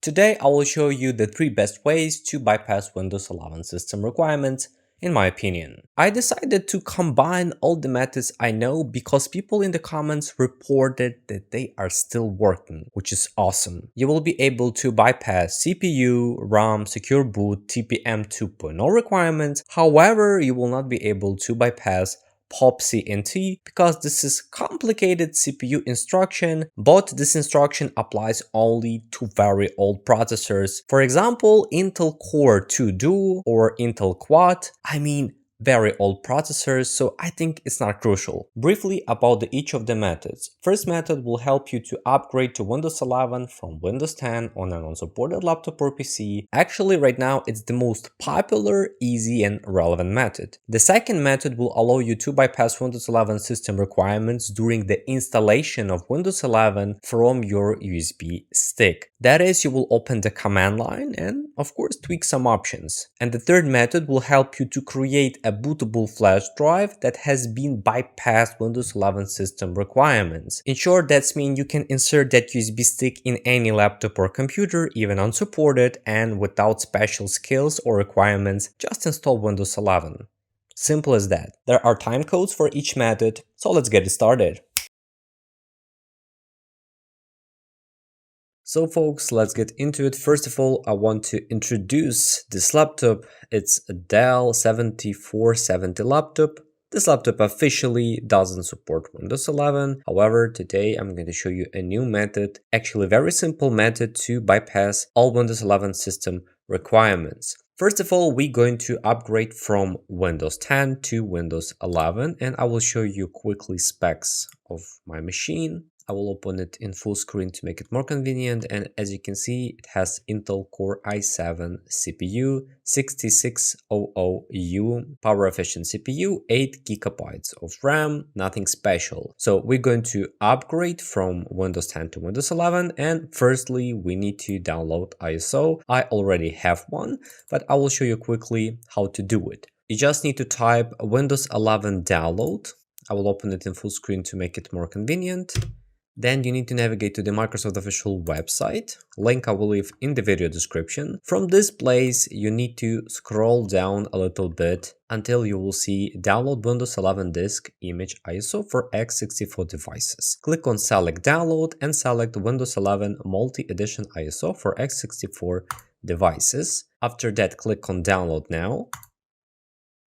Today I will show you the 3 best ways to bypass Windows 11 system requirements, in my opinion. I decided to combine all the methods I know because people in the comments reported that they are still working, which is awesome. You will be able to bypass CPU, RAM, Secure Boot, TPM 2.0 requirements. However, you will not be able to bypass POP-CNT because this is complicated CPU instruction, but this instruction applies only to very old processors. For example, Intel Core 2 Duo or Intel Quad. Very old processors, so I think it's not crucial. Briefly about each of the methods. First method will help you to upgrade to Windows 11 from Windows 10 on an unsupported laptop or PC. Actually, right now it's the most popular, easy and relevant method. The second method will allow you to bypass Windows 11 system requirements during the installation of Windows 11 from your USB stick. That is, you will open the command line and of course tweak some options. And the third method will help you to create a bootable flash drive that has been bypassed Windows 11 system requirements. In short, that means you can insert that USB stick in any laptop or computer, even unsupported, and without special skills or requirements, just install Windows 11. Simple as that. There are time codes for each method, so let's get it started. So folks, let's get into it. First of all, I want to introduce this laptop. It's a Dell 7470 laptop. This laptop officially doesn't support Windows 11. However, today I'm going to show you a new method, actually a very simple method to bypass all Windows 11 system requirements. First of all, we're going to upgrade from Windows 10 to Windows 11, and I will show you quickly specs of my machine. I will open it in full screen to make it more convenient, and as you can see, it has Intel Core i7 CPU, 6600U power efficient CPU, 8 GB of RAM, nothing special. So we're going to upgrade from Windows 10 to Windows 11, and firstly we need to download ISO. I already have one, but I will show you quickly how to do it. You just need to type Windows 11 download. I will open it in full screen to make it more convenient. Then you need to navigate to the Microsoft official website, link I will leave in the video description. From this place, you need to scroll down a little bit until you will see download Windows 11 disk image ISO for x64 devices. Click on select download and select Windows 11 multi-edition ISO for x64 devices. After that, click on download now.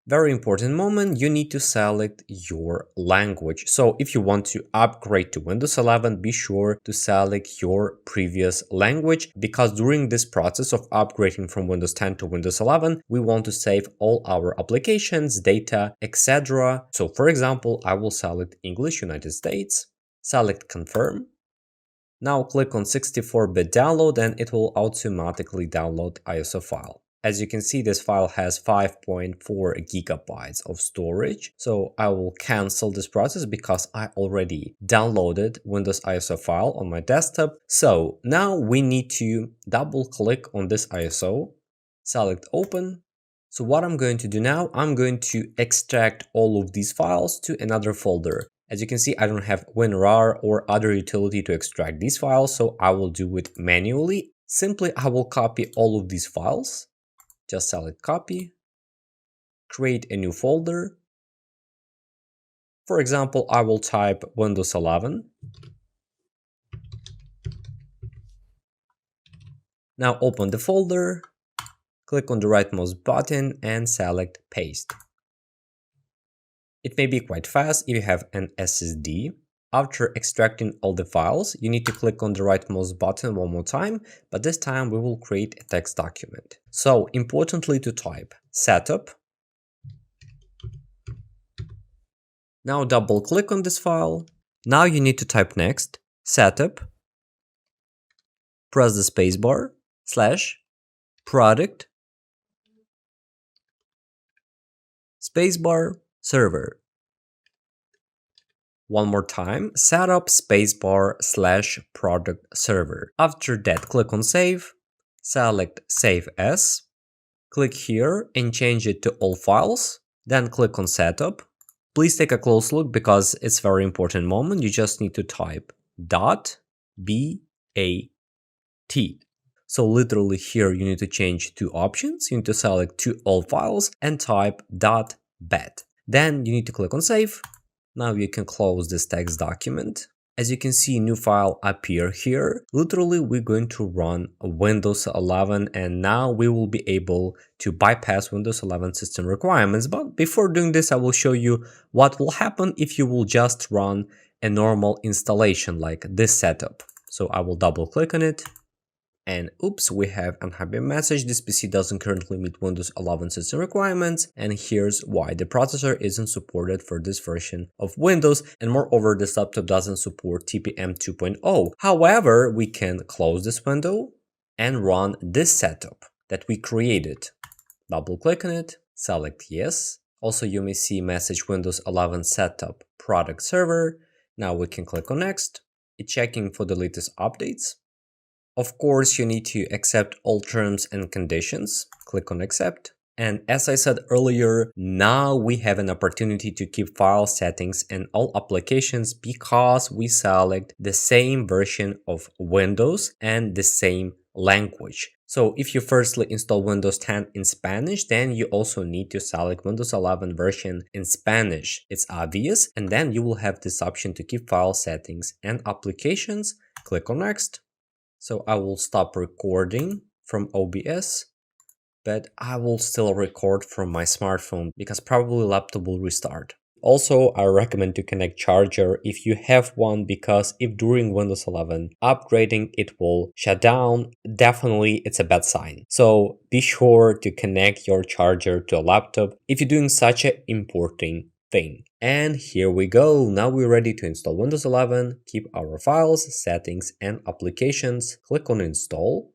Very important moment, you need to select your language. So if you want to upgrade to Windows 11, be sure to select your previous language, because during this process of upgrading from Windows 10 to Windows 11, we want to save all our applications, data, etc. So for example, I will select English United States, select confirm. Now click on 64-bit download and it will automatically download ISO file. As you can see, this file has 5.4 GB of storage, so I will cancel this process because I already downloaded Windows ISO file on my desktop. So now we need to double click on this ISO, select open. So what I'm going to do now, I'm going to extract all of these files to another folder. As you can see, I don't have WinRAR or other utility to extract these files, so I will do it manually. Simply, I will copy all of these files. Just select copy, create a new folder. For example, I will type Windows 11. Now open the folder, click on the rightmost button and select paste. It may be quite fast if you have an SSD. After extracting all the files, you need to click on the rightmost button one more time, but this time we will create a text document. So importantly to type setup. Now double click on this file. Now you need to type next, setup, press the spacebar, /product, spacebar, server. One more time, setup spacebar /product server. After that, click on save, select save as, click here and change it to all files, then click on setup. Please take a close look because it's a very important moment. You just need to type .bat. So literally here you need to change two options. You need to select to all files and type .bat. Then you need to click on save. Now you can close this text document. As you can see, new file appear here. Literally, we're going to run Windows 11 and now we will be able to bypass Windows 11 system requirements. But before doing this, I will show you what will happen if you will just run a normal installation like this setup. So I will double click on it. And oops, we have unhappy message. This PC doesn't currently meet Windows 11 system requirements. And here's why. The processor isn't supported for this version of Windows. And moreover, this laptop doesn't support TPM 2.0. However, we can close this window and run this setup that we created. Double click on it, select yes. Also, you may see message Windows 11 setup product server. Now we can click on next. It's checking for the latest updates. Of course, you need to accept all terms and conditions. Click on accept. And as I said earlier, now we have an opportunity to keep file settings and all applications because we select the same version of Windows and the same language. So if you firstly install Windows 10 in Spanish, then you also need to select Windows 11 version in Spanish. It's obvious. And then you will have this option to keep file settings and applications. Click on next. So I will stop recording from OBS, but I will still record from my smartphone because probably laptop will restart. Also, I recommend to connect charger if you have one, because if during Windows 11 upgrading it will shut down, definitely it's a bad sign. So be sure to connect your charger to a laptop if you're doing such an important thing. And here we go. Now we're ready to install Windows 11, keep our files, settings, and applications. Click on install.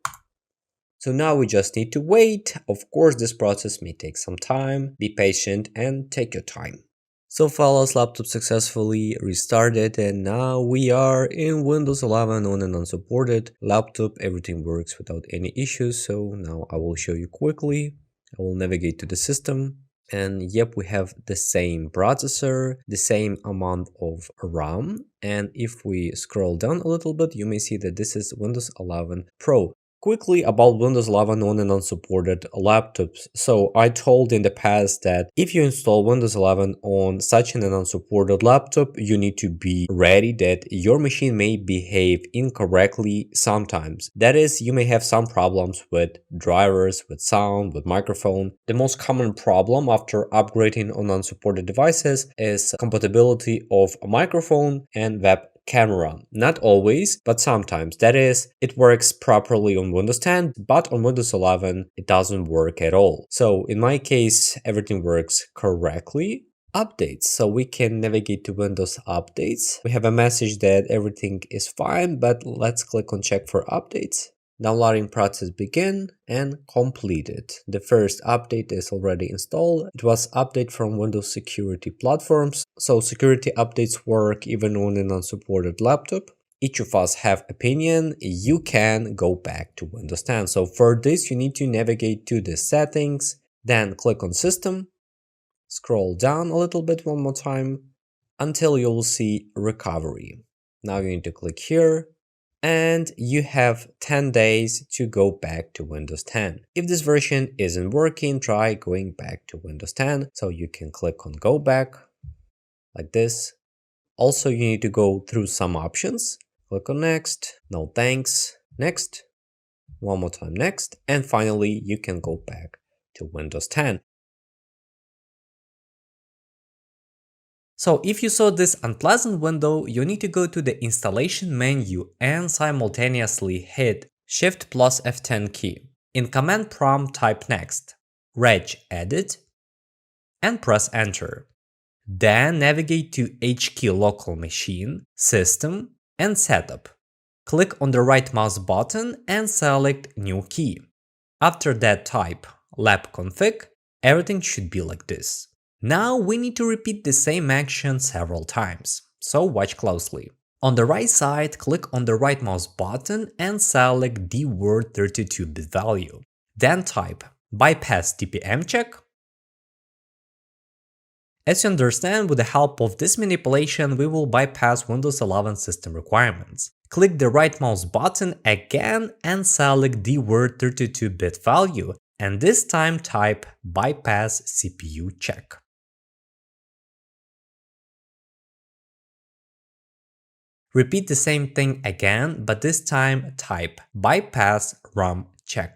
So now we just need to wait. Of course, this process may take some time. Be patient and take your time. So Fala's laptop successfully restarted and now we are in Windows 11 on an unsupported laptop. Everything works without any issues. So now I will show you quickly. I will navigate to the system. And yep, we have the same processor, the same amount of RAM. And if we scroll down a little bit, you may see that this is Windows 11 Pro. Quickly about Windows 11 on and unsupported laptops. So I told in the past that if you install Windows 11 on such an unsupported laptop, you need to be ready that your machine may behave incorrectly sometimes. That is, you may have some problems with drivers, with sound, with microphone. The most common problem after upgrading on unsupported devices is compatibility of a microphone and web camera. Not always, but sometimes. That is, it works properly on Windows 10, but on Windows 11, it doesn't work at all. So in my case, everything works correctly. Updates. So we can navigate to Windows updates. We have a message that everything is fine, but let's click on check for updates. Downloading process begin and completed. The first update is already installed. It was update from Windows security platforms. So security updates work even on an unsupported laptop. Each of us have opinion. You can go back to Windows 10. So for this, you need to navigate to the settings, then click on system, scroll down a little bit one more time until you will see recovery. Now you need to click here. And you have 10 days to go back to Windows 10. If this version isn't working, try going back to Windows 10. So you can click on go back like this. Also, you need to go through some options. Click on next, no thanks, next, one more time next, and finally you can go back to Windows 10. So if you saw this unpleasant window, you need to go to the installation menu and simultaneously hit Shift plus F10 key. In command prompt type next, regedit, and press enter. Then navigate to HK local machine, system, and setup. Click on the right mouse button and select new key. After that type LabConfig, everything should be like this. Now we need to repeat the same action several times, so watch closely. On the right side, click on the right mouse button and select the word 32-bit value. Then type BypassTPMCheck As you understand, with the help of this manipulation, we will bypass Windows 11 system requirements. Click the right mouse button again and select the word 32-bit value, and this time type BypassCPUCheck. Repeat the same thing again, but this time type BypassRAMCheck.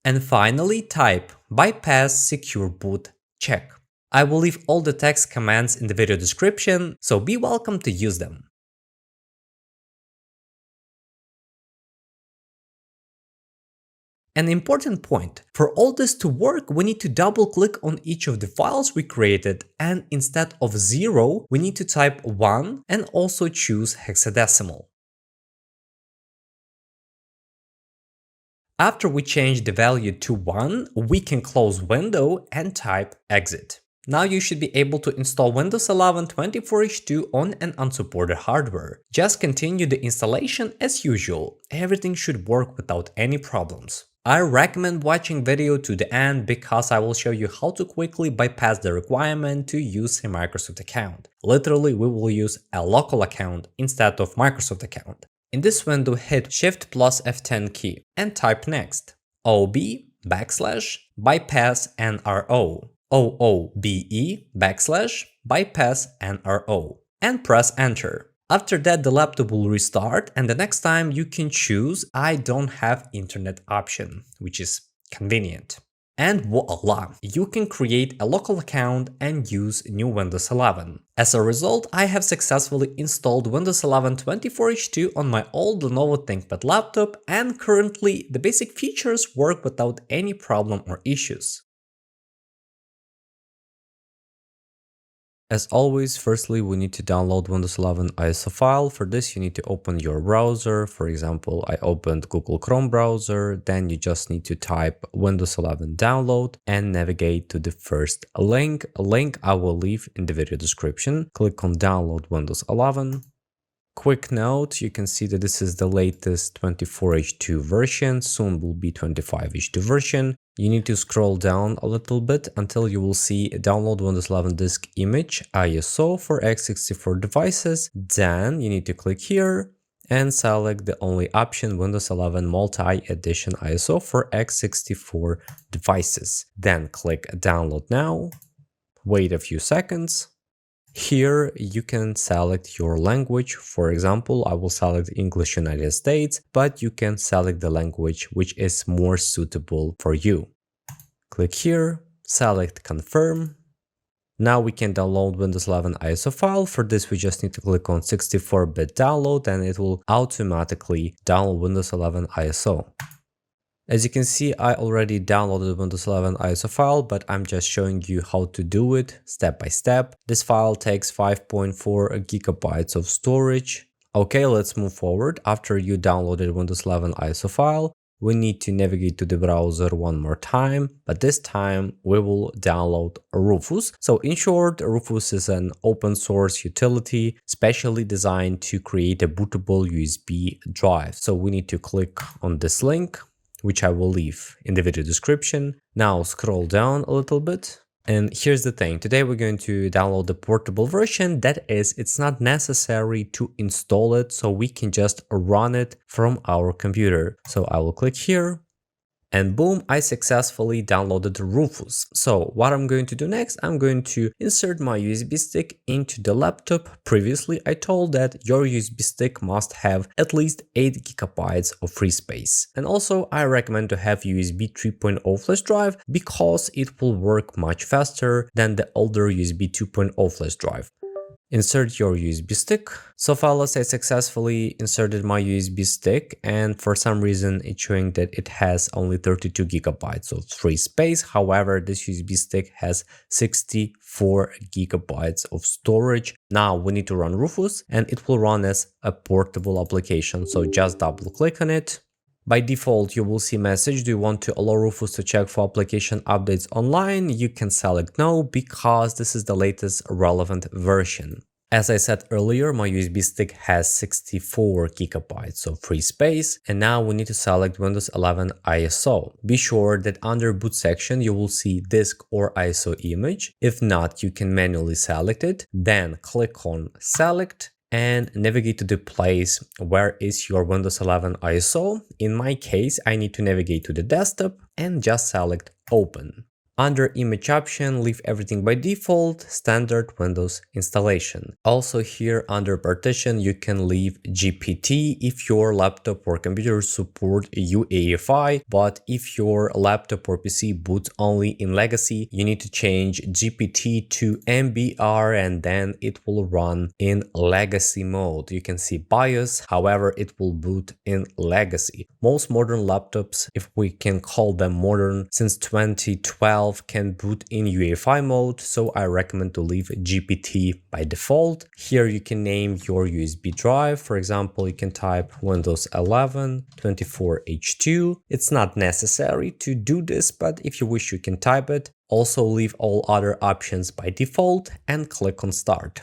And finally type BypassSecureBootCheck. I will leave all the text commands in the video description, so be welcome to use them. An important point, for all this to work, we need to double click on each of the files we created, and instead of 0, we need to type 1 and also choose hexadecimal. After we change the value to 1, we can close window and type exit. Now you should be able to install Windows 11 24H2 on an unsupported hardware. Just continue the installation as usual. Everything should work without any problems. I recommend watching video to the end because I will show you how to quickly bypass the requirement to use a Microsoft account. Literally, we will use a local account instead of Microsoft account. In this window, hit Shift plus F10 key and type next. OOBE/bypassnro. OOBE/bypassnro. And press enter. After that, the laptop will restart, and the next time you can choose I don't have internet option, which is convenient. And voila! You can create a local account and use new Windows 11. As a result, I have successfully installed Windows 11 24H2 on my old Lenovo ThinkPad laptop, and currently the basic features work without any problem or issues. As always, firstly, we need to download Windows 11 ISO file. For this, you need to open your browser. For example, I opened Google Chrome browser. Then you just need to type Windows 11 download and navigate to the first link. A link I will leave in the video description. Click on download Windows 11. Quick note, you can see that this is the latest 24H2 version, soon will be 25H2 version. You need to scroll down a little bit until you will see download Windows 11 disk image ISO for x64 devices. Then you need to click here and select the only option Windows 11 multi-edition ISO for x64 devices. Then click download now, wait a few seconds. Here you can select your language. For example, I will select English United States, but you can select the language which is more suitable for you. Click here, select confirm. Now we can download Windows 11 ISO file. For this, we just need to click on 64-bit download and it will automatically download Windows 11 ISO. As you can see, I already downloaded Windows 11 ISO file, but I'm just showing you how to do it step by step. This file takes 5.4 gigabytes of storage. Okay, let's move forward. After you downloaded Windows 11 ISO file, we need to navigate to the browser one more time, but this time we will download Rufus. So in short, Rufus is an open source utility specially designed to create a bootable USB drive. So we need to click on this link, which I will leave in the video description. Now scroll down a little bit. And here's the thing, today we're going to download the portable version. That is, it's not necessary to install it, so we can just run it from our computer. So I will click here. And boom, I successfully downloaded Rufus. So what I'm going to do next, I'm going to insert my USB stick into the laptop. Previously, I told that your USB stick must have at least 8 gigabytes of free space. And also, I recommend to have USB 3.0 flash drive because it will work much faster than the older USB 2.0 flash drive. Insert your USB stick. So fellas, I successfully inserted my USB stick, and for some reason it's showing that it has only 32 gigabytes of free space. However, this USB stick has 64 gigabytes of storage. Now we need to run Rufus and it will run as a portable application. So just double click on it. By default, you will see a message, do you want to allow Rufus to check for application updates online? You can select no because this is the latest relevant version. As I said earlier, my USB stick has 64 gigabytes of free space, and now we need to select Windows 11 ISO. Be sure that under boot section you will see disk or ISO image. If not, you can manually select it. Then click on select and navigate to the place where is your Windows 11 ISO. In my case, I need to navigate to the desktop and just select open. Under image option, leave everything by default, standard Windows installation. Also here under partition, you can leave GPT if your laptop or computer support UEFI, but if your laptop or PC boots only in legacy, you need to change GPT to MBR and then it will run in legacy mode. You can see BIOS, however, it will boot in legacy. Most modern laptops, if we can call them modern, since 2012, can boot in UEFI mode, so I recommend to leave GPT by default. Here you can name your USB drive. For example, you can type Windows 11 24H2. It's not necessary to do this, but if you wish, you can type it. Also leave all other options by default and click on start.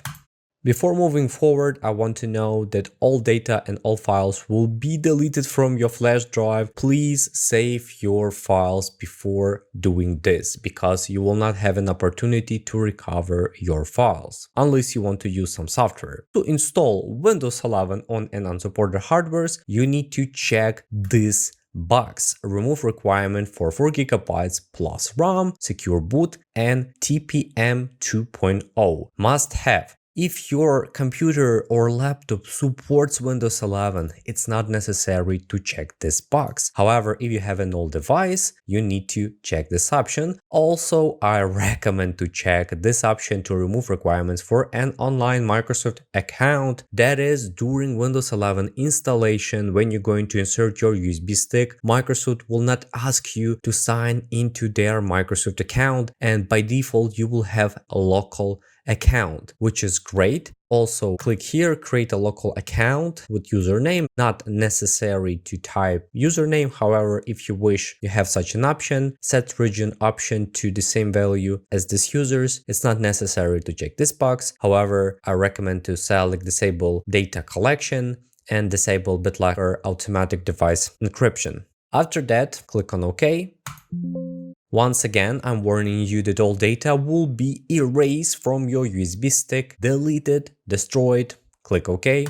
Before moving forward, I want to know that all data and all files will be deleted from your flash drive. Please save your files before doing this, because you will not have an opportunity to recover your files, unless you want to use some software. To install Windows 11 on an unsupported hardware, you need to check this box: remove requirement for 4 GB plus RAM, secure boot, and TPM 2.0. Must have. If your computer or laptop supports Windows 11, it's not necessary to check this box. However, if you have an old device, you need to check this option. Also, I recommend to check this option to remove requirements for an online Microsoft account. That is, during Windows 11 installation, when you're going to insert your USB stick, Microsoft will not ask you to sign into their Microsoft account, and by default, you will have a local account, which is great. Also click here, create a local account with username. Not necessary to type username. However, if you wish, you have such an option. Set region option to the same value as this users. It's not necessary to check this box. However, I recommend to select disable data collection and disable BitLocker automatic device encryption. After that, click on OK. Once again, I'm warning you that all data will be erased from your USB stick, deleted, destroyed. Click OK.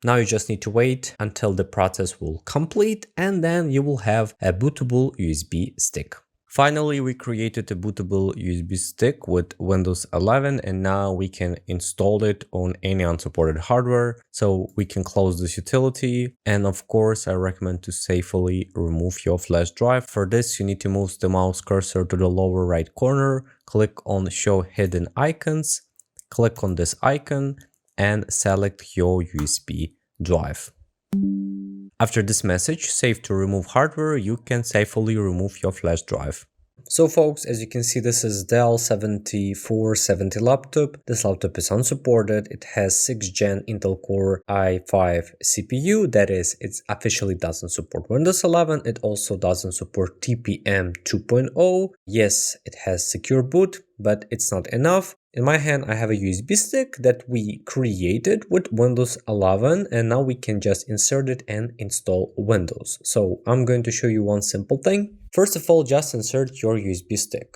Now you just need to wait until the process will complete, and then you will have a bootable USB stick. Finally, we created a bootable USB stick with Windows 11, and now we can install it on any unsupported hardware. So we can close this utility. And of course, I recommend to safely remove your flash drive. For this, you need to move the mouse cursor to the lower right corner, click on Show Hidden Icons, click on this icon, and select your USB drive. After this message, save to remove hardware, you can safely remove your flash drive. So folks, as you can see, this is Dell 7470 laptop. This laptop is unsupported. It has 6th gen Intel Core i5 CPU. That is, it officially doesn't support Windows 11. It also doesn't support TPM 2.0. Yes, it has secure boot, but it's not enough. In my hand, I have a USB stick that we created with Windows 11, and now we can just insert it and install Windows. So I'm going to show you one simple thing. First of all, just insert your USB stick.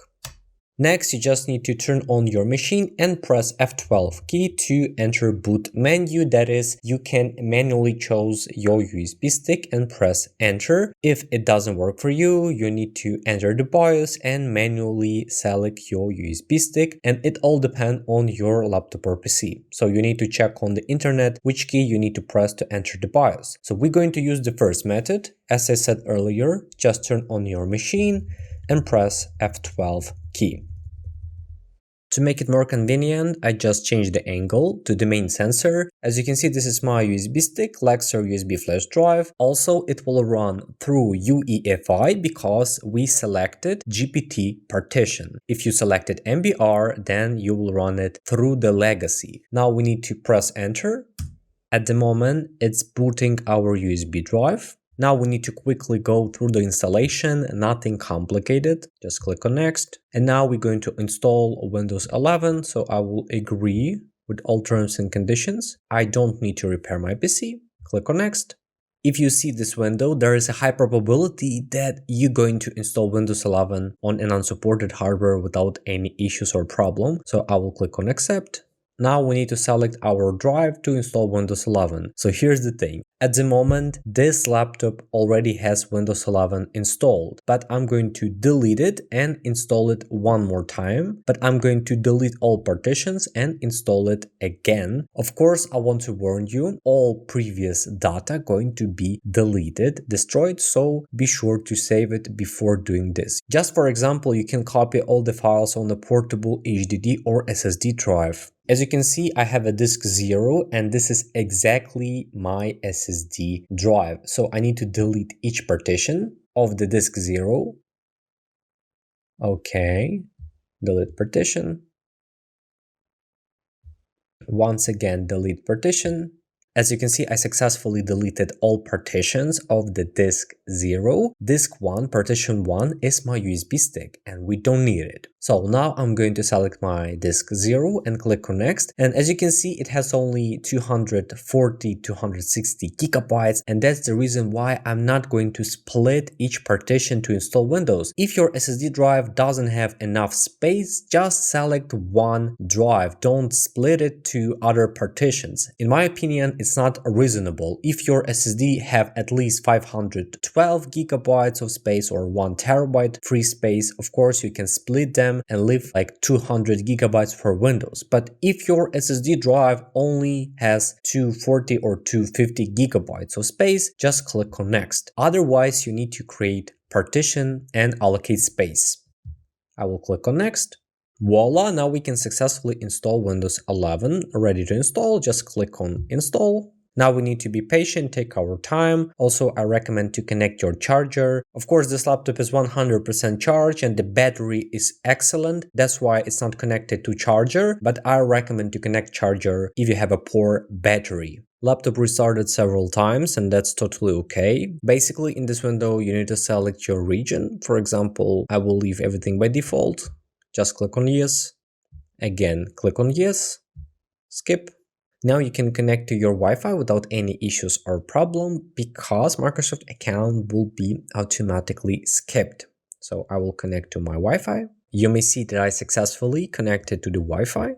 Next, you just need to turn on your machine and press F12 key to enter boot menu. That is, you can manually choose your USB stick and press enter. If it doesn't work for you, you need to enter the BIOS and manually select your USB stick, and it all depends on your laptop or PC. So you need to check on the internet which key you need to press to enter the BIOS. So we're going to use the first method. As I said earlier, just turn on your machine and press F12 key. To make it more convenient, I just changed the angle to the main sensor. As you can see, this is my USB stick, Lexer USB flash drive. Also, it will run through UEFI because we selected GPT partition. If you selected MBR, then you will run it through the legacy. Now we need to press enter. At the moment, it's booting our USB drive. Now we need to quickly go through the installation, nothing complicated. Just click on next. And now we're going to install Windows 11. So I will agree with all terms and conditions. I don't need to repair my PC. Click on Next. If you see this window, there is a high probability that you're going to install Windows 11 on an unsupported hardware without any issues or problem. So I will click on Accept. Now we need to select our drive to install Windows 11. So here's the thing. At the moment, this laptop already has Windows 11 installed, but I'm going to delete it and install it one more time. But I'm going to delete all partitions and install it again. Of course, I want to warn you, all previous data going to be deleted, destroyed, so be sure to save it before doing this. Just for example, you can copy all the files on a portable HDD or SSD drive. As you can see, I have a disk 0 and this is exactly my SSD drive. So I need to delete each partition of the disk 0. Okay, delete partition. Once again, delete partition. As you can see, I successfully deleted all partitions of the disk 0. Disk 1, partition 1 is my USB stick and we don't need it. So now I'm going to select my disk 0 and click on Next. And as you can see, it has only 240-260 gigabytes. And that's the reason why I'm not going to split each partition to install Windows. If your SSD drive doesn't have enough space, just select one drive. Don't split it to other partitions. In my opinion, it's not reasonable. If your SSD have at least 512 gigabytes of space or 1 terabyte free space, of course you can split them and leave like 200 gigabytes for Windows. But if your SSD drive only has 240 or 250 gigabytes of space, just click on Next. Otherwise, you need to create partition and allocate space. I will click on Next. Voila, now we can successfully install Windows 11. Ready to install, just click on Install. Now we need to be patient, take our time. Also, I recommend to connect your charger. Of course, this laptop is 100% charged and the battery is excellent. That's why it's not connected to charger, but I recommend to connect charger if you have a poor battery. Laptop restarted several times and that's totally okay. Basically, in this window, you need to select your region. For example, I will leave everything by default. Just click on Yes. Again, click on Yes. Skip. Now you can connect to your Wi-Fi without any issues or problem because Microsoft account will be automatically skipped. So I will connect to my Wi-Fi. You may see that I successfully connected to the Wi-Fi.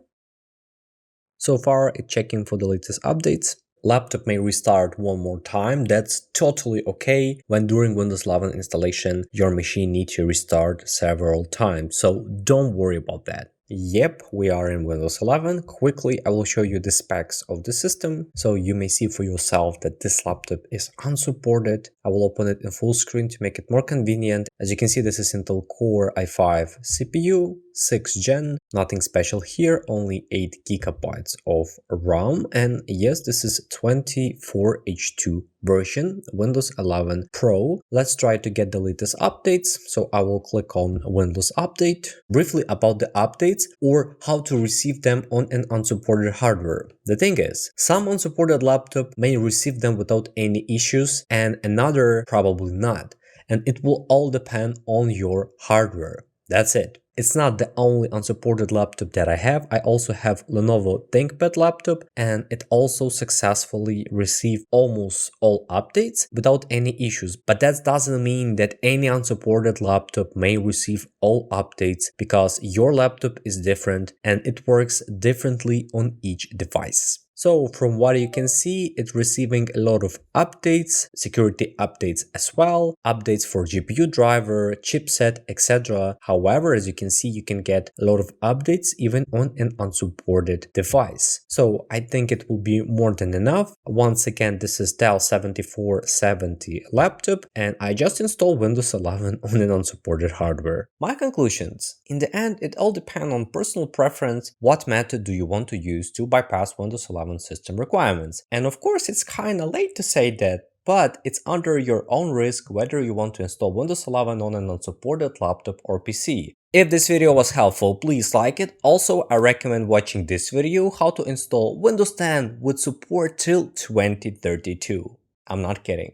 So far, it's checking for the latest updates. Laptop may restart one more time. That's totally okay when during Windows 11 installation, your machine needs to restart several times. So don't worry about that. Yep, we are in Windows 11. Quickly, I will show you the specs of the system, so you may see for yourself that this laptop is unsupported. I will open it in full screen to make it more convenient. As you can see, this is Intel Core i5 CPU, 6th gen, nothing special here, only 8 gigabytes of RAM, and yes, this is 24H2 version, Windows 11 Pro. Let's try to get the latest updates. So I will click on Windows Update. Briefly about the updates or how to receive them on an unsupported hardware. The thing is, some unsupported laptop may receive them without any issues and another probably not. And it will all depend on your hardware. That's it. It's not the only unsupported laptop that I have. I also have Lenovo ThinkPad laptop and it also successfully received almost all updates without any issues. But that doesn't mean that any unsupported laptop may receive all updates because your laptop is different and it works differently on each device. So from what you can see, it's receiving a lot of updates, security updates as well, updates for GPU driver, chipset, etc. However, as you can see, you can get a lot of updates even on an unsupported device. So I think it will be more than enough. Once again, this is Dell 7470 laptop and I just installed Windows 11 on an unsupported hardware. My conclusions. In the end, it all depends on personal preference. What method do you want to use to bypass Windows 11 system requirements? And of course, it's kind of late to say that, but it's under your own risk whether you want to install Windows 11 on an unsupported laptop or PC. If this video was helpful, please like it. Also, I recommend watching this video, how to install Windows 10 with support till 2032. I'm not kidding.